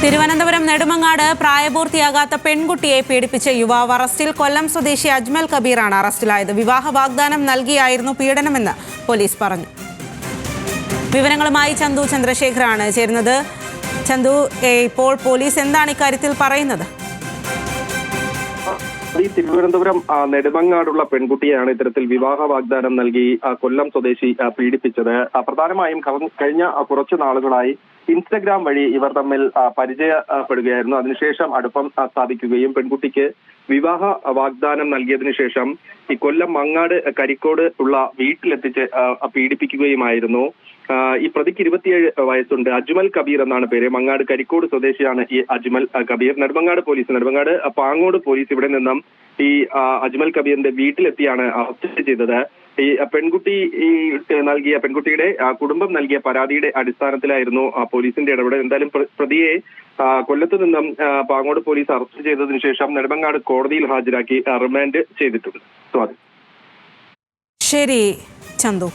തിരുവനന്തപുരം നെടുമങ്ങാട് പ്രായപൂർത്തിയാകാത്ത പെൺകുട്ടിയെ പീഡിപ്പിച്ച യുവാവ് അറസ്റ്റിൽ. കൊല്ലം സ്വദേശി അജ്മൽ കബീറാണ് അറസ്റ്റിലായത്. വിവാഹ വാഗ്ദാനം നൽകിയായിരുന്നു പീഡനമെന്ന് പോലീസ് പറഞ്ഞു. വിവരങ്ങളുമായി ചന്തു ചന്ദ്രശേഖറാണ് ചേരുന്നത്. ചന്തു, ഇപ്പോൾ പോലീസ് എന്താണ് ഇക്കാര്യത്തിൽ പറയുന്നത്? തിരുവനന്തപുരം നെടുമങ്ങാടുള്ള പെൺകുട്ടിയാണ് ഇത്തരത്തിൽ വിവാഹ വാഗ്ദാനം നൽകി കൊല്ലം സ്വദേശി പീഡിപ്പിച്ചത്. പ്രധാനമായും കഴിഞ്ഞ കുറച്ചു നാളുകളായി ഇൻസ്റ്റഗ്രാം വഴി ഇവർ തമ്മിൽ പരിചയപ്പെടുകയായിരുന്നു. അതിനുശേഷം അടുപ്പം സ്ഥാപിക്കുകയും പെൺകുട്ടിക്ക് വിവാഹ വാഗ്ദാനം നൽകിയതിനു ശേഷം ഈ കൊല്ലം മങ്ങാട് കരിക്കോട് ഉള്ള വീട്ടിലെത്തിച്ച് പീഡിപ്പിക്കുകയുമായിരുന്നു. ഈ പ്രതിക്ക് 27 വയസ്സുണ്ട്. അജ്മൽ കബീർ എന്നാണ് പേര്. മങ്ങാട് കരിക്കോട് സ്വദേശിയാണ് ഈ അജ്മൽ കബീർ. നെടുമങ്ങാട് പാങ്ങോട് പോലീസ് ഇവിടെ നിന്നും ഈ അജ്മൽ കബീറിന്റെ വീട്ടിലെത്തിയാണ് അറസ്റ്റ് ചെയ്തത്. ഈ പെൺകുട്ടിയുടെ കുടുംബം നൽകിയ പരാതിയുടെ അടിസ്ഥാനത്തിലായിരുന്നു പോലീസിന്റെ ഇടപെടൽ. എന്തായാലും പ്രതിയെ കൊല്ലത്ത് നിന്നും പാങ്ങോട് പോലീസ് അറസ്റ്റ് ചെയ്തതിനു ശേഷം നെടുമങ്ങാട് കോടതിയിൽ ഹാജരാക്കി റിമാൻഡ് ചെയ്തിട്ടുണ്ട്. ശരി ചന്തു.